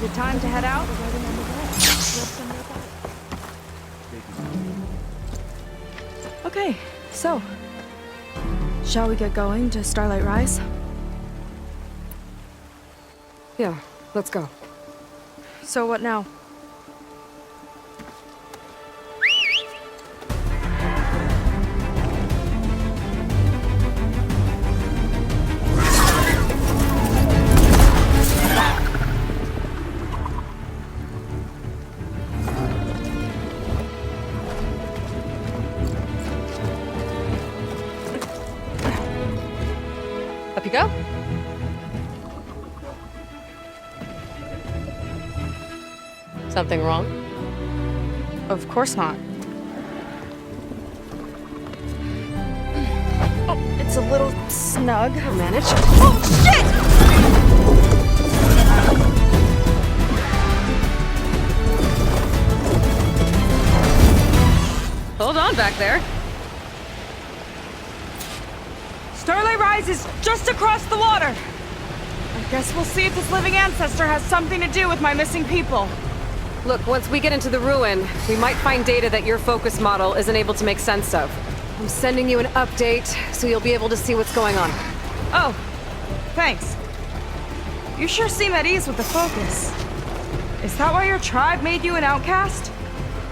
Is it time to head out? Okay, so shall we get going to Starlight Rise? Yeah, let's go. So what now? Up you go. Something wrong? Of course not. Oh, it's a little snug. I'll manage. Oh, shit! Hold on back there. Starlight Rise is just across the water. I guess we'll see if this living ancestor has something to do with my missing people. Look, once we get into the ruin, we might find data that your focus model isn't able to make sense of. I'm sending you an update, so you'll be able to see what's going on. Oh, thanks. You sure seem at ease with the focus. Is that why your tribe made you an outcast?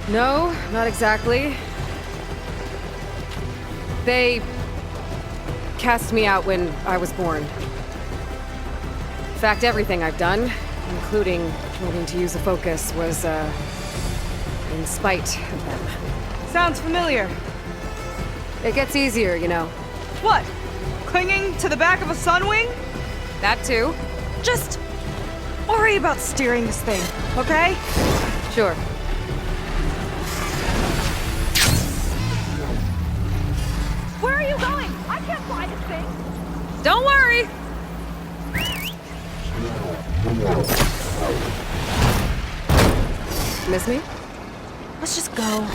No, not exactly. They cast me out when I was born. In fact, everything I've done, including wanting to use the focus, was, in spite of them. Sounds familiar. It gets easier, you know. What? Clinging to the back of a Sunwing? That too. Just worry about steering this thing, okay? Sure. Where are you going? I can't fly this thing. Don't worry! Miss me? Let's just go.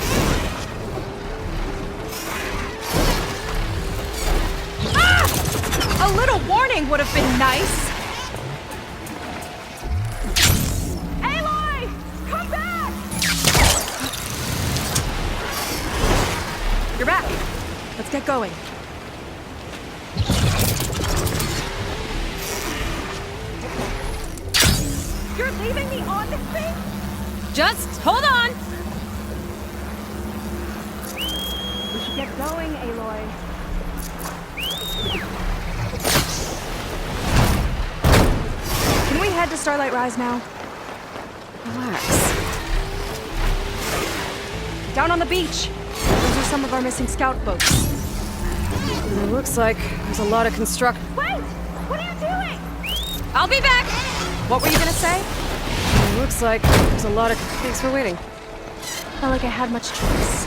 Ah! A little warning would have been nice. Aloy! Come back! You're back. Let's get going. You're leaving me on this thing? Just hold on! We should get going, Aloy. Can we head to Starlight Rise now? Relax. Down on the beach. Those are some of our missing scout boats. It looks like there's a lot of construct. Wait! What are you doing? I'll be back! What were you gonna say? It looks like there's a lot of... Thanks for waiting. Not like I had much choice.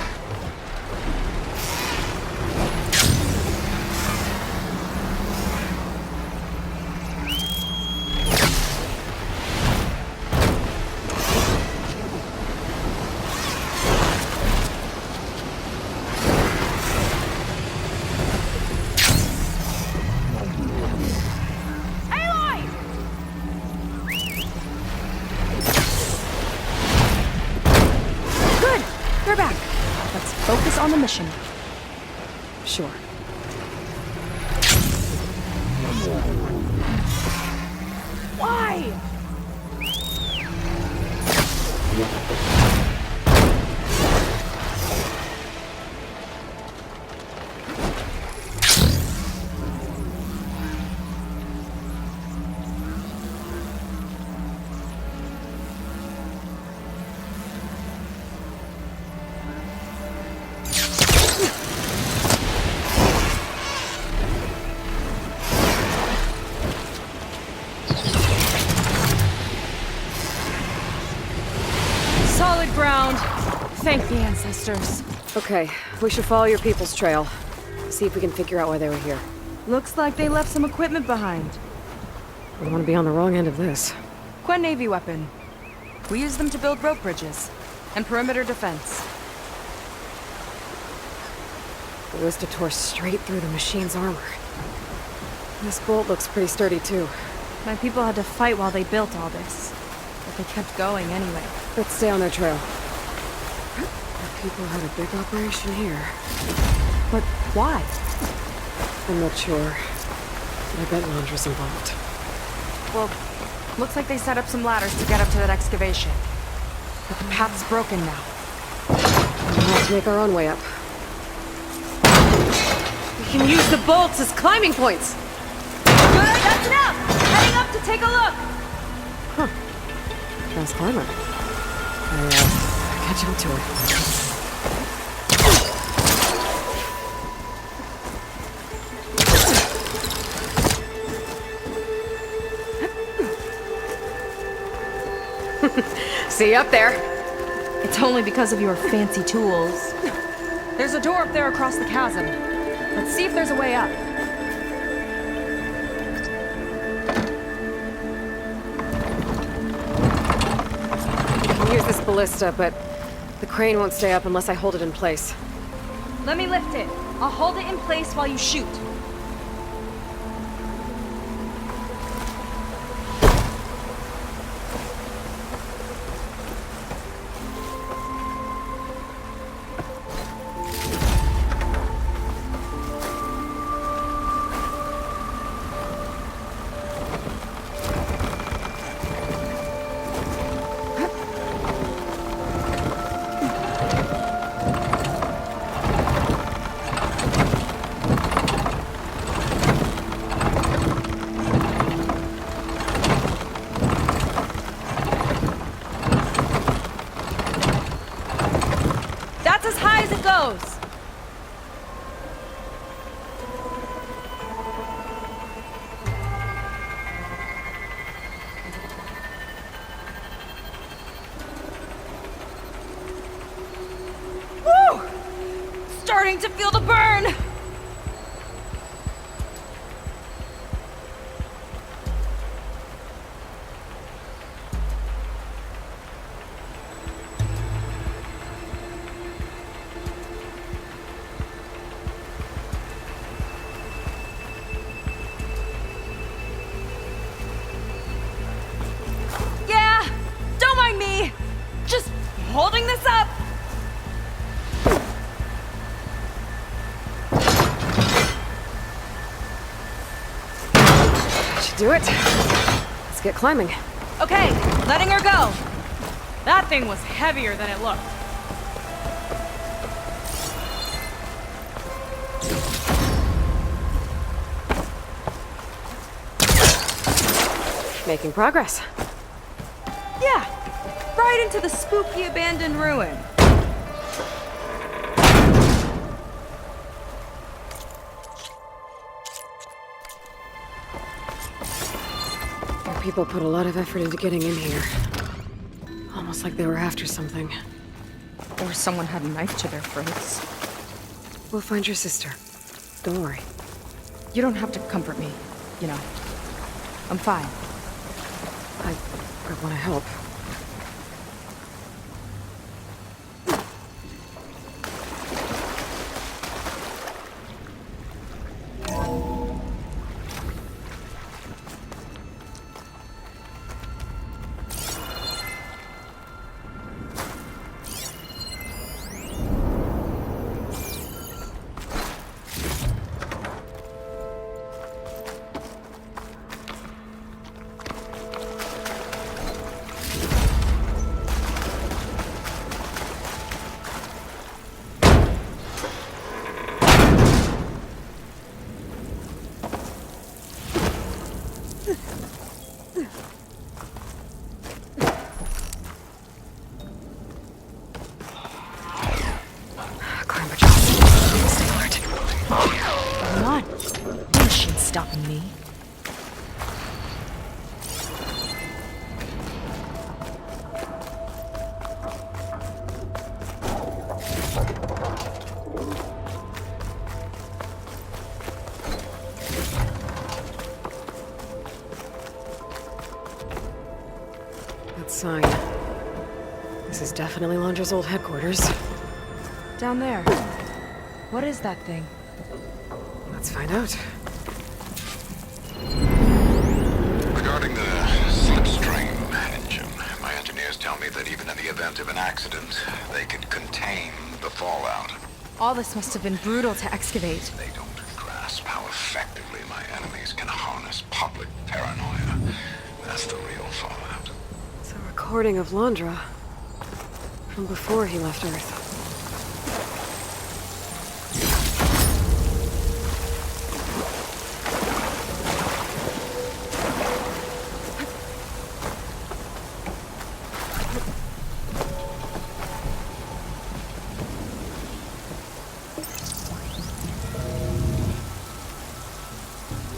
We're back. Let's focus on the mission. Sure. Why? Solid ground. Thank the ancestors. Okay, we should follow your people's trail. See if we can figure out why they were here. Looks like they left some equipment behind. We don't want to be on the wrong end of this. Quen Navy weapon. We use them to build rope bridges and perimeter defense. Ballista tore straight through the machine's armor. This bolt looks pretty sturdy too. My people had to fight while they built all this. But They kept going anyway. Let's stay on their trail. The people had a big operation here. But why? I'm not sure. I bet Londra's involved. Well, looks like they set up some ladders to get up to that excavation. But the path's broken now. We'll have to make our own way up. We can use the bolts as climbing points! Good, that's enough! Heading up to take a look! Huh. Fast climber. Catch up to her. See you up there. It's only because of your fancy tools. There's a door up there across the chasm. Let's see if there's a way up. I can use this ballista, but the crane won't stay up unless I hold it in place. Let me lift it. I'll hold it in place while you shoot. That's as high as it goes! Woo! Starting to feel the burn! Just holding this up! That should do it. Let's get climbing. Okay, letting her go. That thing was heavier than it looked. Making progress. Yeah, right into the spooky abandoned ruin. Your people put a lot of effort into getting in here. Almost like they were after something. Or someone had a knife to their throats. We'll find your sister. Don't worry. You don't have to comfort me, you know. I'm fine. I want to help. Stopping me. That sign. This is definitely Londra's old headquarters. Down there. What is that thing? Let's find out. Regarding the slipstream engine, my All this must have been brutal to excavate. They don't grasp how effectively my enemies can harness public paranoia. That's the real fallout. It's a recording of Londra. From before he left Earth.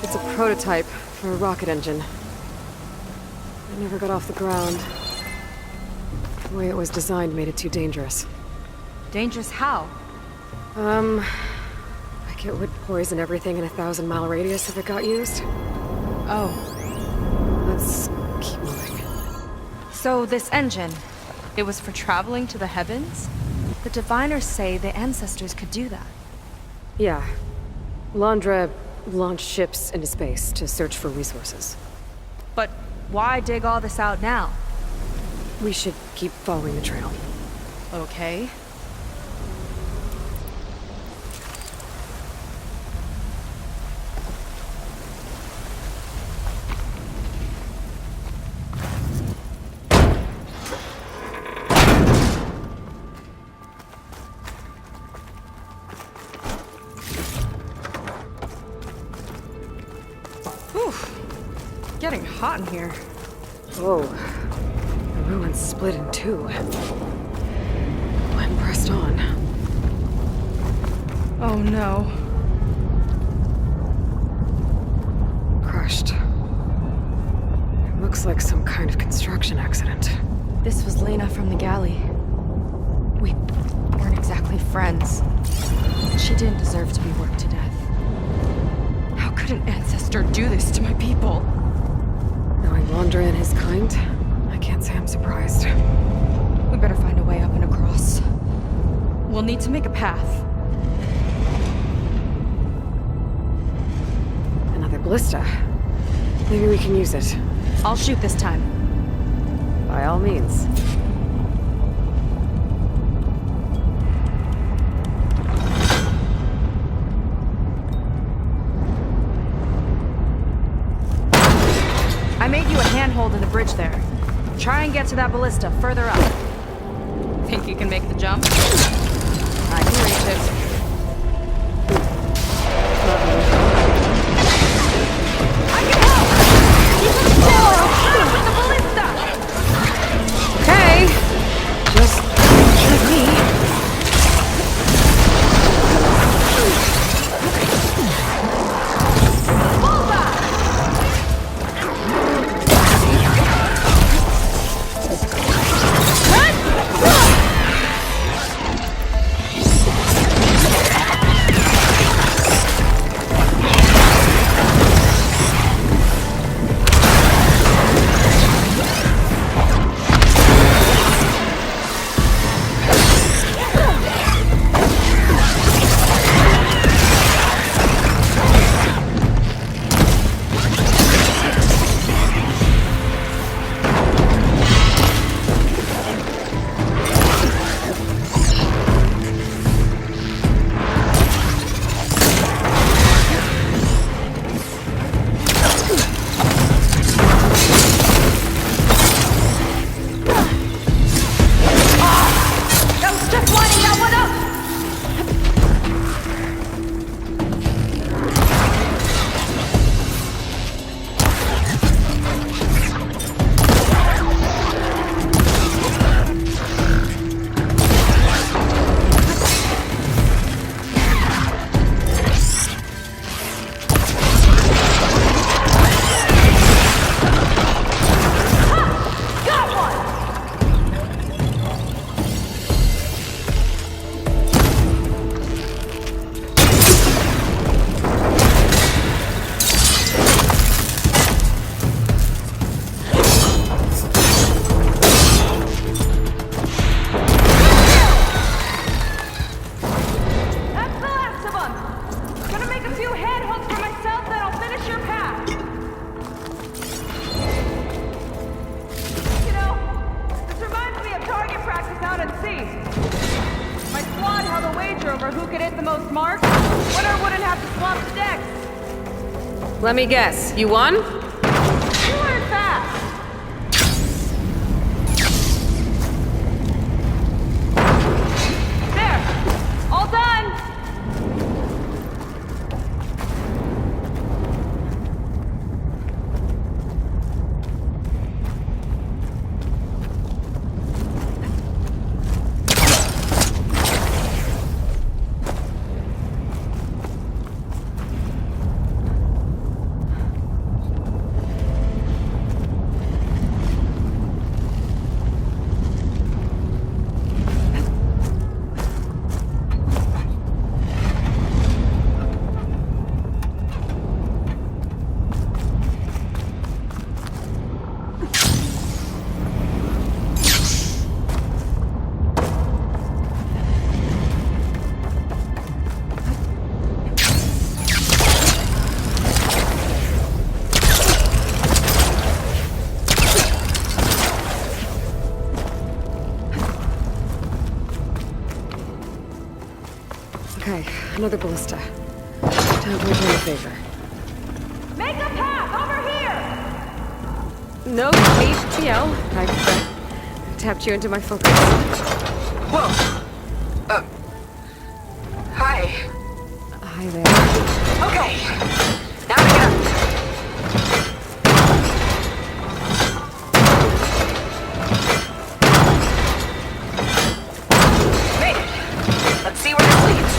It's a prototype for a rocket engine. It never got off the ground. The way it was designed made it too dangerous. Dangerous how? Like it would poison everything in a 1,000-mile radius if it got used. Oh. Let's keep moving. So this engine, it was for traveling to the heavens? The diviners say the ancestors could do that. Yeah. Londra launched ships into space to search for resources. But why dig all this out now? We should keep following the trail. Okay. Whew. Getting hot in here. Whoa. The ruins split in two. I'm pressed on. Oh no. Crushed. It looks like some kind of construction accident. This was Lena from the galley. We weren't exactly friends. She didn't deserve to be worked to death. How could an ancestor do this to my people? Knowing Londra and his kind, I can't say I'm surprised. We better find a way up and across. We'll need to make a path. Another Ballista. Maybe we can use it. I'll shoot this time. By all means. I made you a handhold in the bridge there. Try and get to that ballista further up. Think you can make the jump? I can reach it. I can help! Keep it still! With the ballista! Okay. Just shoot me. Let me guess, you won? You learn fast. There! All done! Okay, another ballista. Time to return the favor. Make a path over here! No HTL. I've tapped you into my focus. Whoa! Hi. Hi there. Okay. Now to get up. Made it. Let's see where this leads.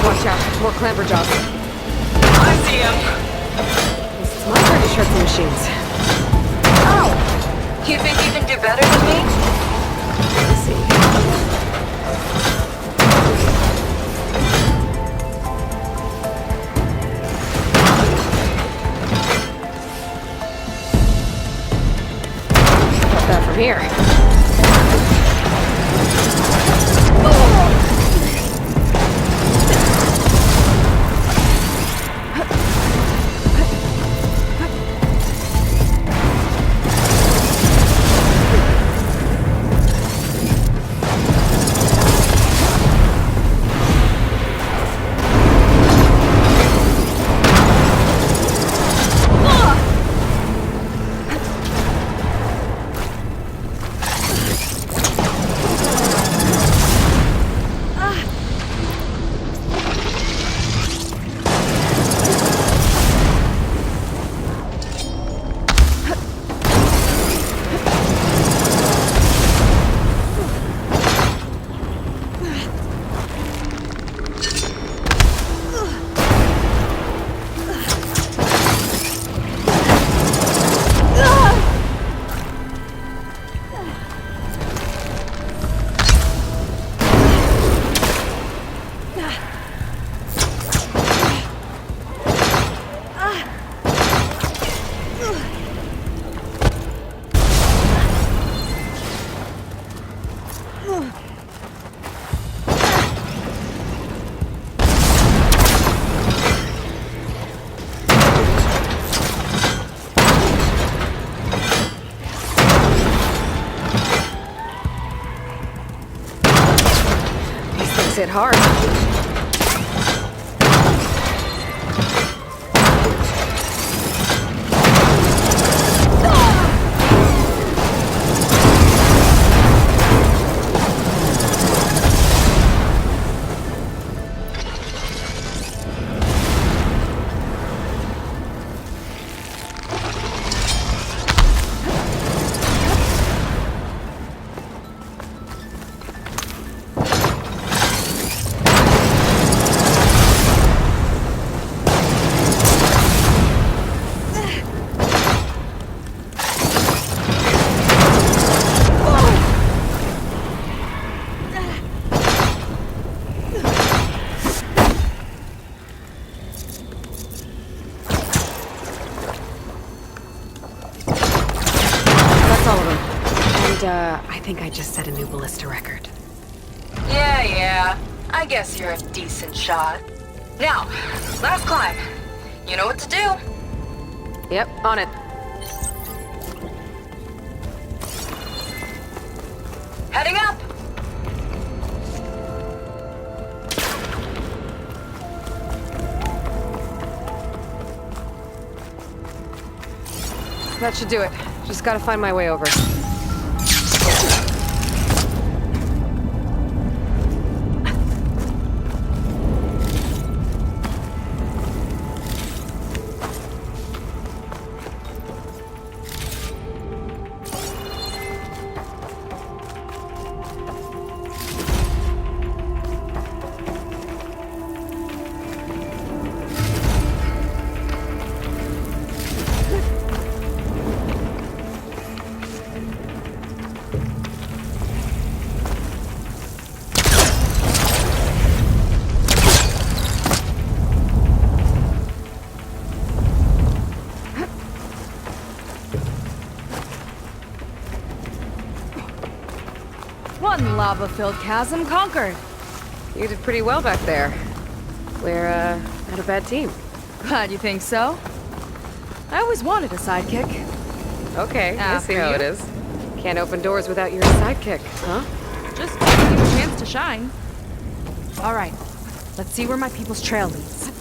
Watch out, more Clamberjaws. I see him. It's my turn to shred some machines. Oh! You think you can do better than me? Let's see. Got that from here. Hit hard. I think I just set a new ballista record. Yeah. I guess you're a decent shot. Now, last climb. You know what to do. Yep, on it. Heading up! that should do it. Just gotta find my way over. One lava-filled chasm conquered. You did pretty well back there. We're, not a bad team. Glad you think so. I always wanted a sidekick. Okay, I see After how you. it is. Can't open doors without your sidekick, huh? Just giving you a chance to shine. All right, let's see where my people's trail leads.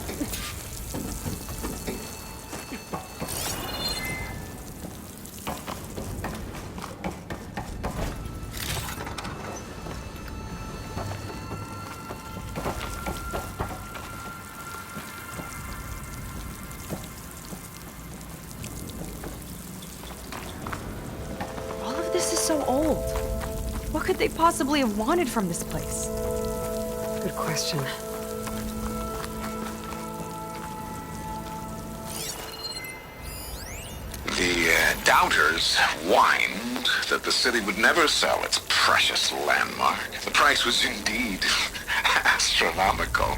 All of this is so old. What could they possibly have wanted from this place? Good question. The doubters whined that the city would never sell its precious landmark. The price was indeed astronomical.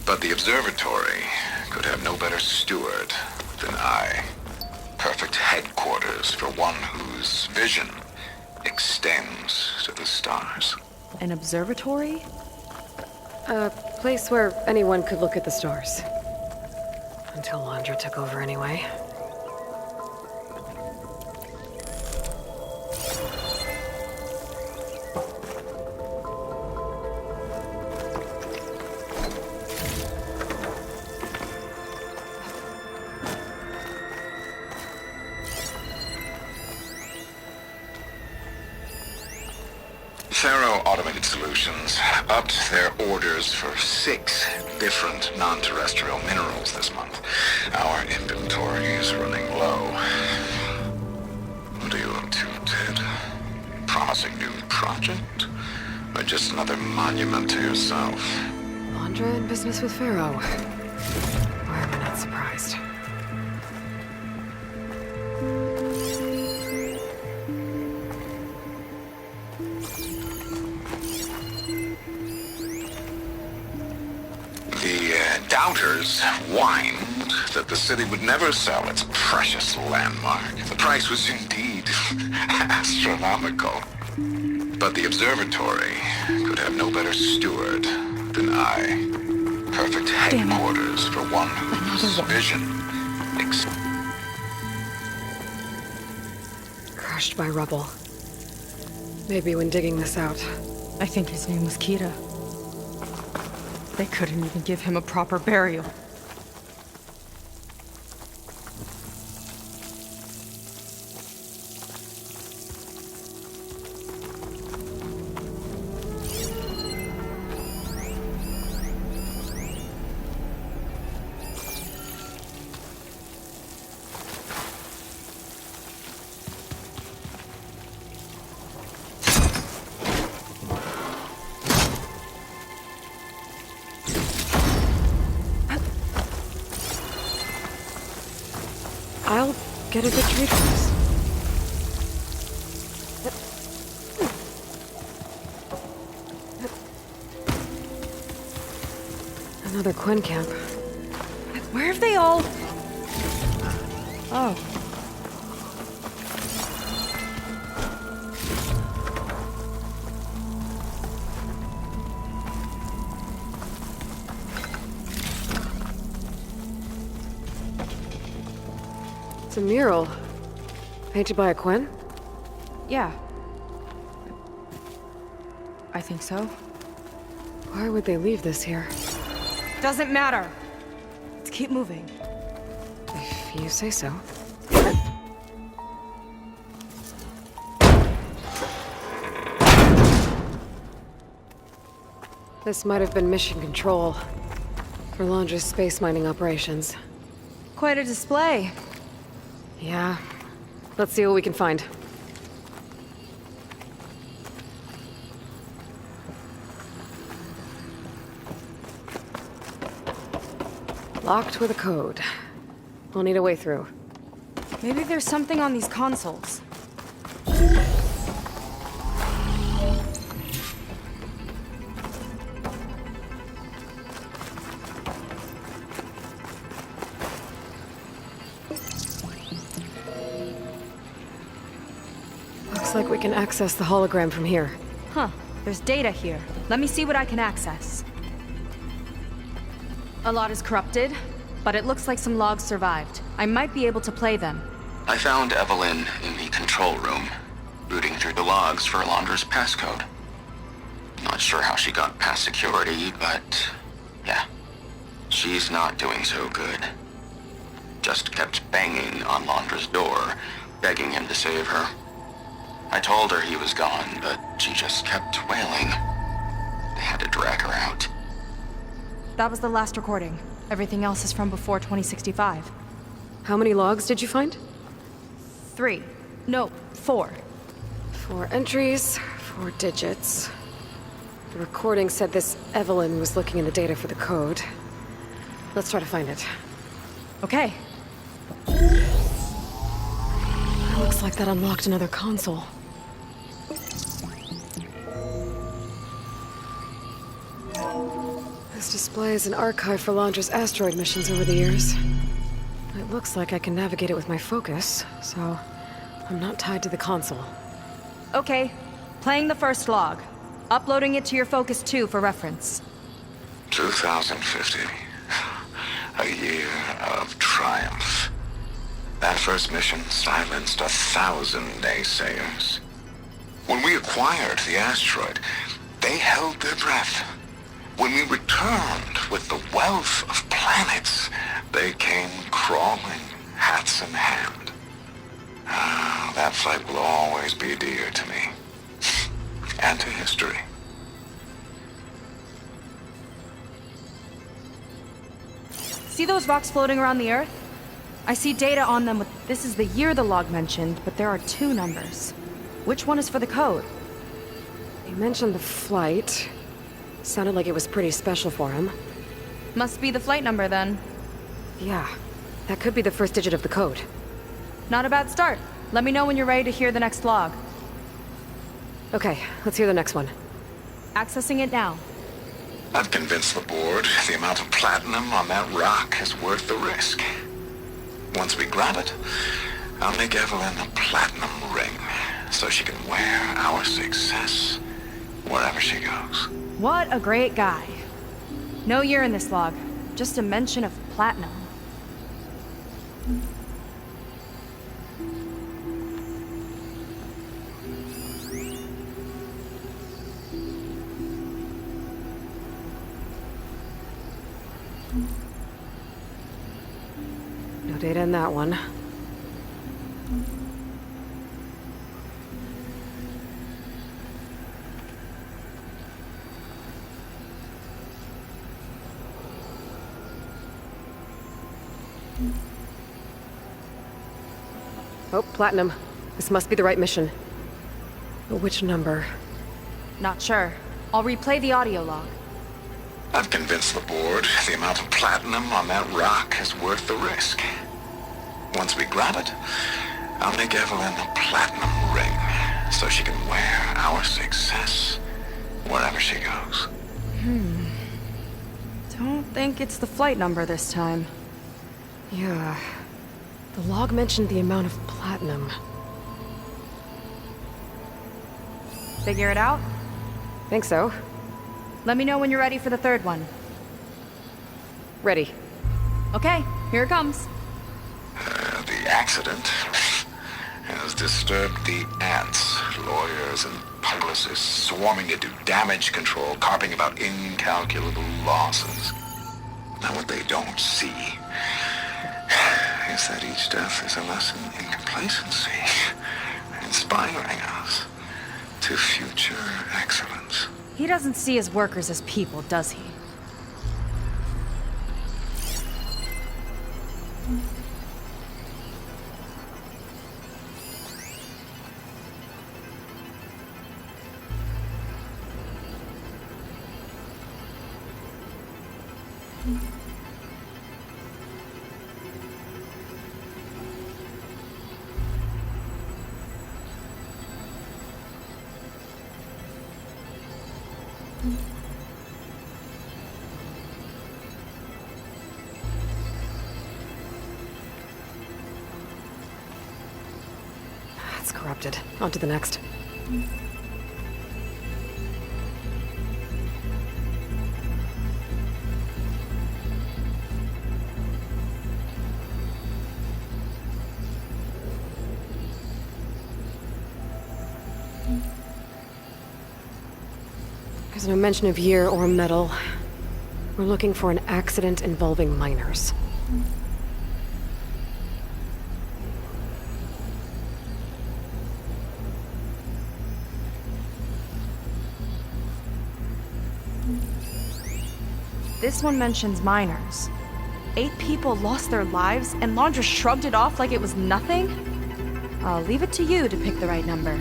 But the observatory could have no better steward than I. Perfect headquarters for one whose vision extends to the stars. An observatory? A place where anyone could look at the stars. Until Londra took over anyway. Faro Automated Solutions upped their orders for 6 different non-terrestrial minerals this month. Our inventory is running low. What are you up to, Ted? Promising new project? Or just another monument to yourself? Londra in business with Pharaoh. Why am I not surprised? Doubters whined that the city would never sell its precious landmark. The price was indeed astronomical. But the observatory could have no better steward than I. Perfect headquarters for one whose vision Crushed by rubble. Maybe when digging this out. I think his name was Kira. They couldn't even give him a proper burial. I'll get a good trade for this. Another Quinn camp. Where have they all... Oh. It's a mural. Painted by a Quinn? Yeah. I think so. Why would they leave this here? Doesn't matter. Let's keep moving. If you say so. This might have been mission control for Londra's space mining operations. Quite a display. Yeah. Let's see what we can find. Locked with a code. We'll need a way through. Maybe there's something on these consoles. Looks like we can access the hologram from here. Huh. There's data here. Let me see what I can access. A lot is corrupted, but it looks like some logs survived. I might be able to play them. I found Evelyn in the control room, rooting through the logs for Londra's passcode. Not sure how she got past security, but yeah, she's not doing so good. Just kept banging on Londra's door, begging him to save her. I told her he was gone, but she just kept wailing. They had to drag her out. That was the last recording. Everything else is from before 2065. How many logs did you find? 3. No, 4. 4 entries, 4 digits. The recording said this Evelyn was looking in the data for the code. Let's try to find it. Okay. Looks like that unlocked another console. This displays an archive for Londra's asteroid missions over the years. It looks like I can navigate it with my focus, so I'm not tied to the console. Okay. Playing the first log. Uploading it to your Focus 2 for reference. 2050. A year of triumph. That first mission silenced 1,000 naysayers. When we acquired the asteroid, they held their breath. When we returned with the wealth of planets, they came crawling, hats in hand. Ah, that flight will always be dear to me. And to history. See those rocks floating around the Earth? I see data on them with... This is the year the log mentioned, but there are 2 numbers. Which one is for the code? You mentioned the flight. Sounded like it was pretty special for him. Must be the flight number, then. Yeah, that could be the first digit of the code. Not a bad start. Let me know when you're ready to hear the next log. Okay, let's hear the next one. Accessing it now. I've convinced the board the amount of platinum on that rock is worth the risk. Once we grab it, I'll make Evelyn a platinum ring, so she can wear our success wherever she goes. What a great guy. No year in this log, just a mention of platinum. No data in that one. Oh, platinum. This must be the right mission. But which number? Not sure. I'll replay the audio log. I've convinced the board the amount of platinum on that rock is worth the risk. Once we grab it, I'll make Evelyn a platinum ring, so she can wear our success wherever she goes. Don't think it's the flight number this time. Yeah. The log mentioned the amount of platinum. Figure it out? Think so. Let me know when you're ready for the third one. Ready. Okay, here it comes. The accident has disturbed the ants, lawyers, and publicists swarming to do damage control, carping about incalculable losses. Now what they don't see is that each death is a lesson in complacency, inspiring us to future excellence. He doesn't see his workers as people, does he? It's corrupted. On to the next. There's no mention of year or metal. We're looking for an accident involving miners. This one mentions miners. 8 people lost their lives, and Londra shrugged it off like it was nothing? I'll leave it to you to pick the right number.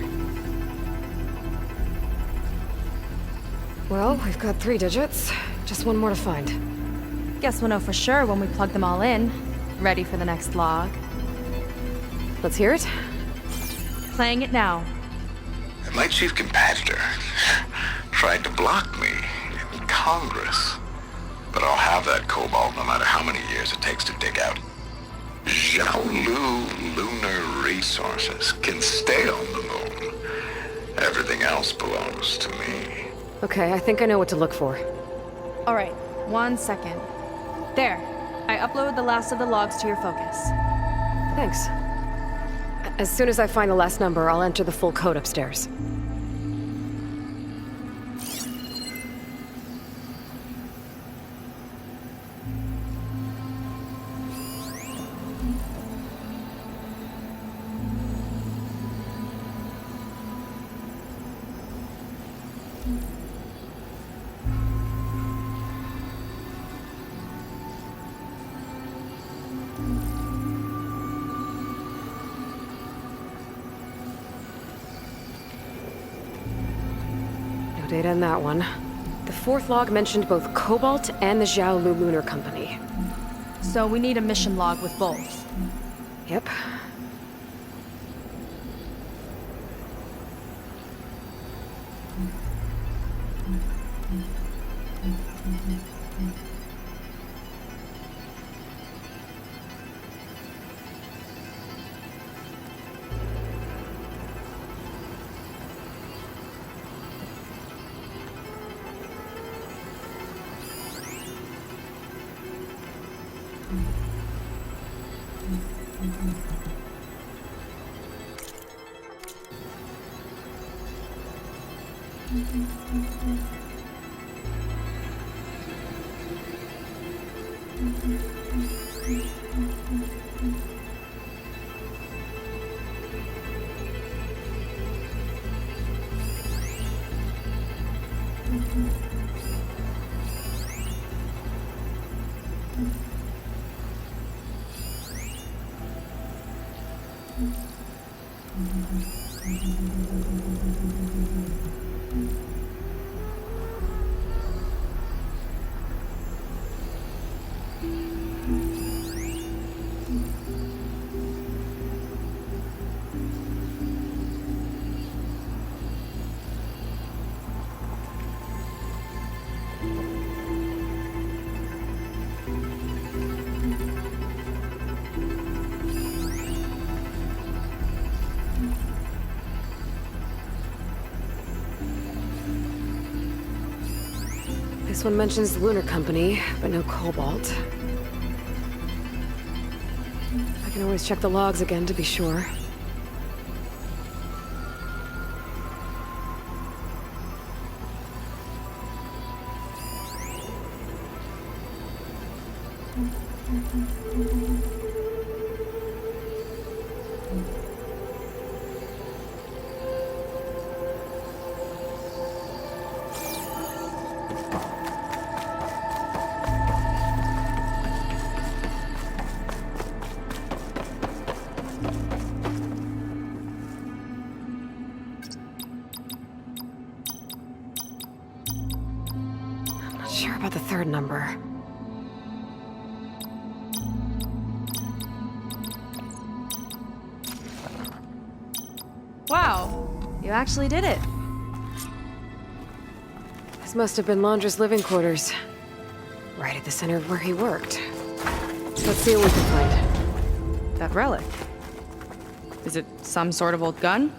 Well, we've got 3 digits. Just one more to find. Guess we'll know for sure when we plug them all in. Ready for the next log. Let's hear it. Playing it now. My chief competitor tried to block me in Congress. But I'll have that cobalt no matter how many years it takes to dig out. Xiaolu lunar resources can stay on the moon. Everything else belongs to me. Okay, I think I know what to look for. All right, 1 second. There. I uploaded the last of the logs to your focus. Thanks. As soon as I find the last number, I'll enter the full code upstairs. No data in that one. The 4th log mentioned both Cobalt and the Xiaolu Lunar Company. So we need a mission log with both. Yep. This one mentions the Lunar Company, but no Cobalt. I can always check the logs again to be sure. third number. Wow, you actually did it. This must have been Londra's living quarters. Right at the center of where he worked. Let's see what we can find. That relic. Is it some sort of old gun?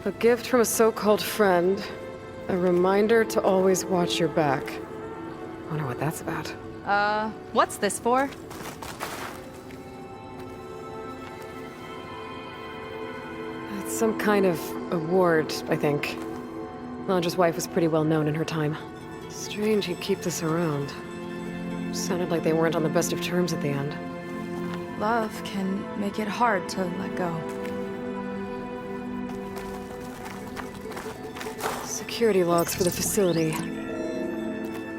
A gift from a so-called friend. A reminder to always watch your back. Wonder what that's about. What's this for? It's some kind of award, I think. Londra's wife was pretty well known in her time. Strange he'd keep this around. Sounded like they weren't on the best of terms at the end. Love can make it hard to let go. Security logs for the facility.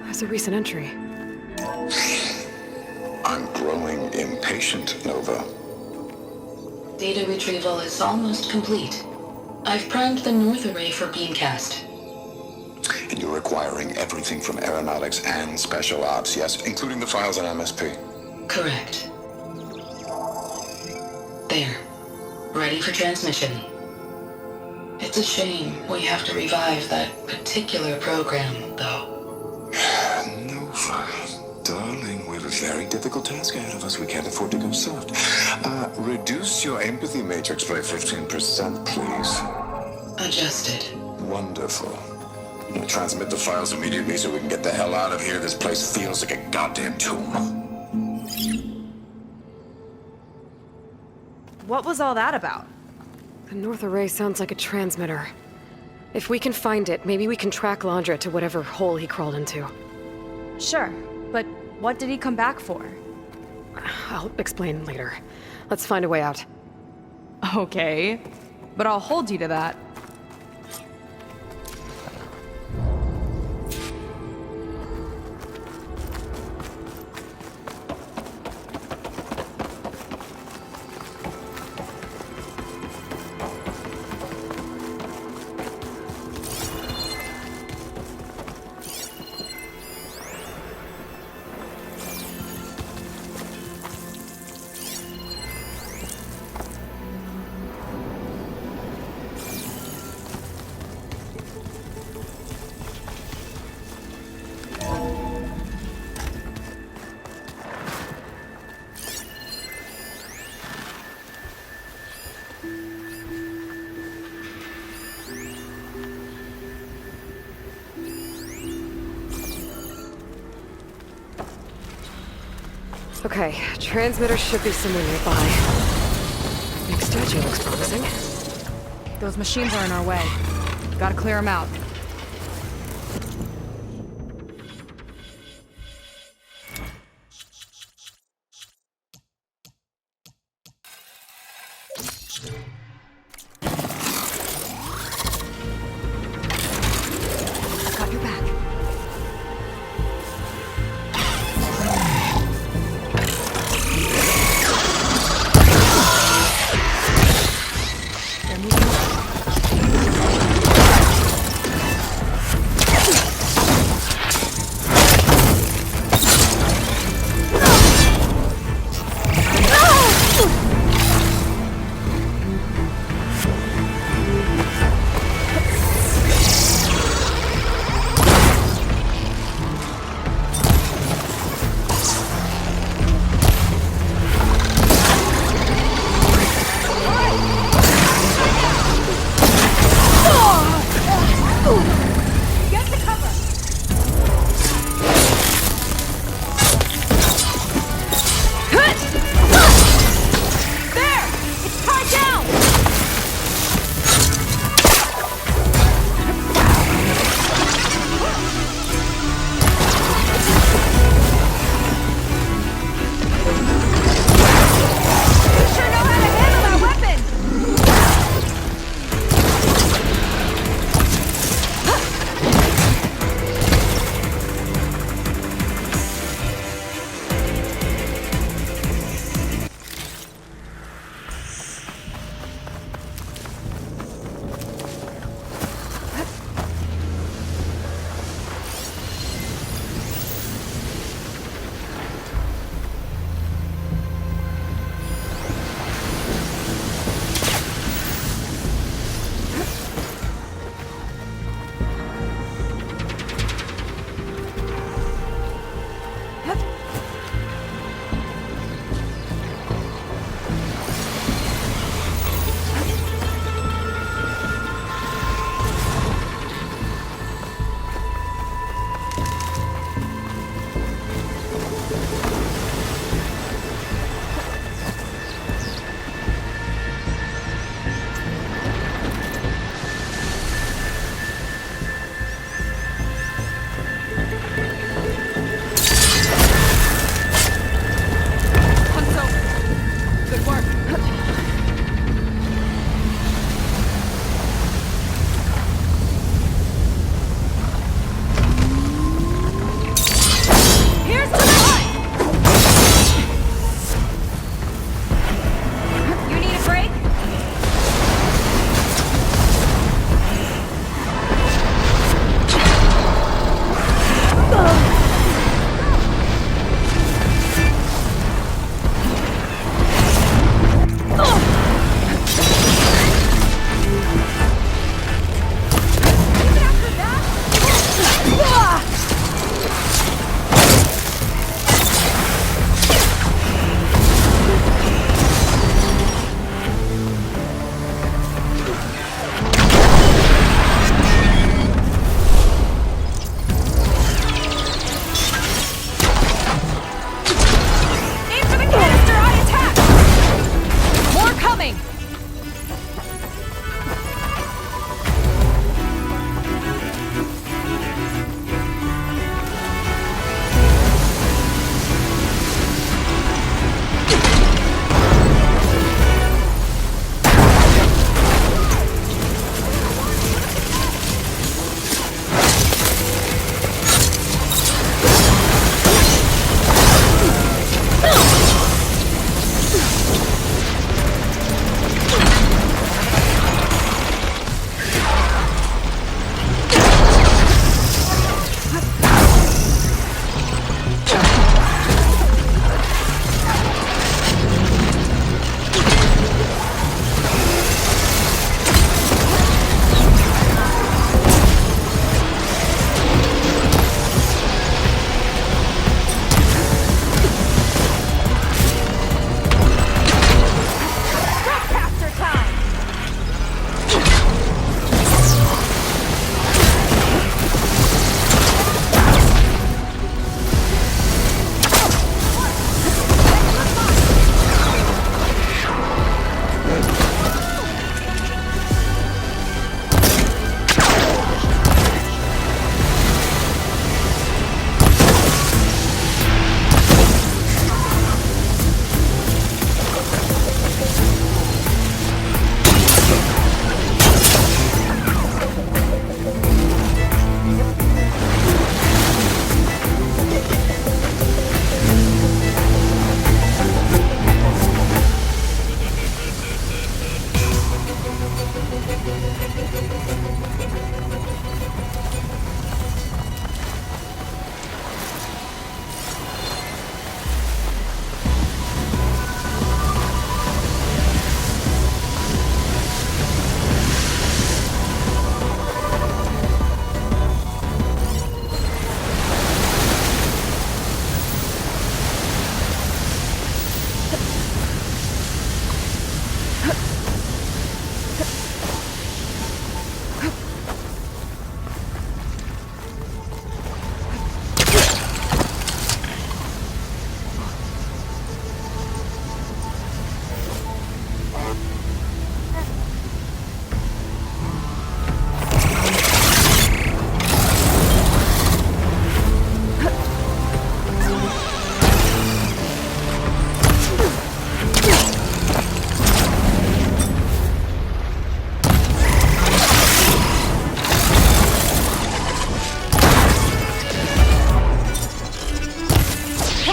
There's a recent entry. I'm growing impatient, Nova. Data retrieval is almost complete. I've primed the North Array for beamcast. And you're acquiring everything from aeronautics and special ops, yes, including the files on MSP. Correct. There. Ready for transmission. It's a shame we have to revive that particular program, though. Nova, darling, we have a very difficult task ahead of us. We can't afford to go soft. Reduce your empathy matrix by 15%, please. Adjusted. Wonderful. We'll transmit the files immediately so we can get the hell out of here. This place feels like a goddamn tomb. What was all that about? The North Array sounds like a transmitter. If we can find it, maybe we can track Londra to whatever hole he crawled into. Sure, but what did he come back for? I'll explain later. Let's find a way out. Okay, but I'll hold you to that. Okay, transmitter should be somewhere nearby. Big statue looks promising. Those machines are in our way. Gotta clear them out. Got your back. They're moving.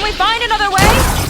we find another way?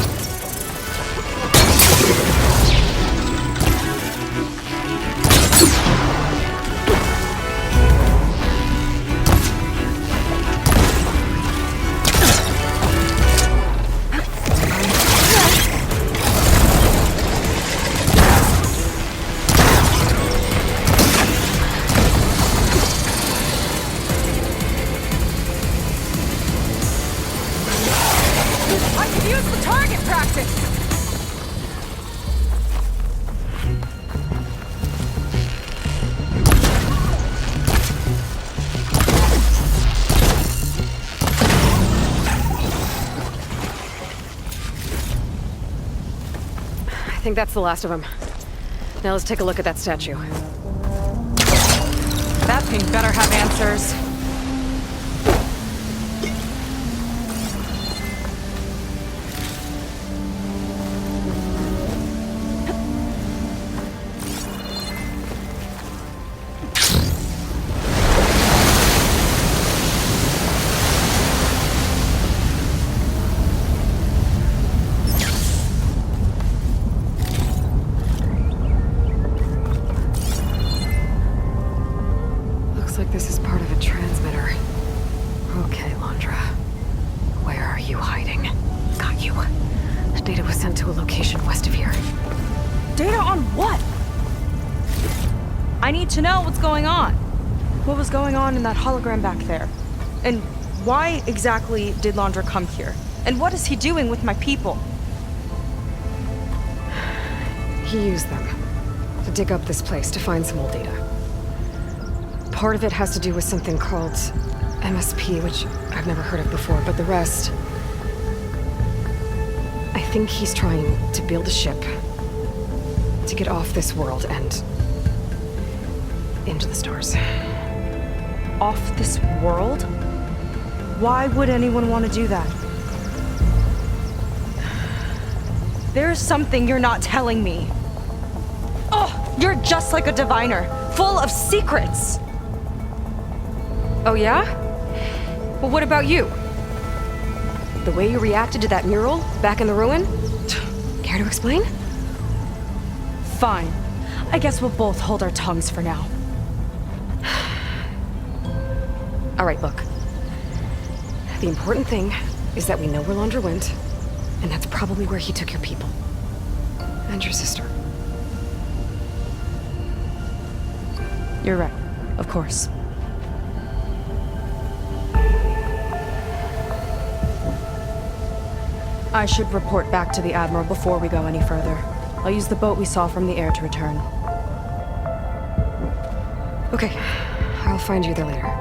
I think that's the last of them. Now let's take a look at that statue. That thing better have answers. Looks like this is part of a transmitter. Okay, Londra. Where are you hiding? Got you. The data was sent to a location west of here. Data on what? I need to know what's going on. What was going on in that hologram back there? And why exactly did Londra come here? And what is he doing with my people? He used them to dig up this place to find some old data. Part of it has to do with something called MSP, which I've never heard of before, but the rest... I think he's trying to build a ship to get off this world and into the stars. Off this world? Why would anyone want to do that? There's something you're not telling me. Oh, you're just like a diviner, full of secrets. Oh yeah? Well, what about you? The way you reacted to that mural back in the ruin? Care to explain? Fine. I guess we'll both hold our tongues for now. All right, look. The important thing is that we know where Londra went, and that's probably where he took your people. And your sister. You're right. Of course. I should report back to the Admiral before we go any further. I'll use the boat we saw from the air to return. Okay. I'll find you there later.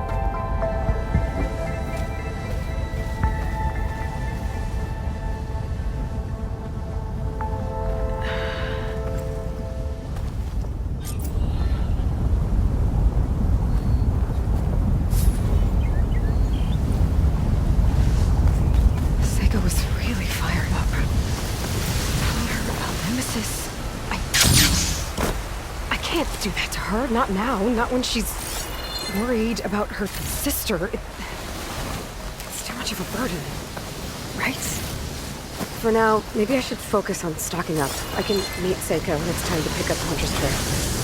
Seyka was really fired up. Telling her about Nemesis. I can't do that to her. Not now. Not when she's worried about her sister. It's too much of a burden. Right? For now, maybe I should focus on stocking up. I can meet Seyka when it's time to pick up Hunter's trail.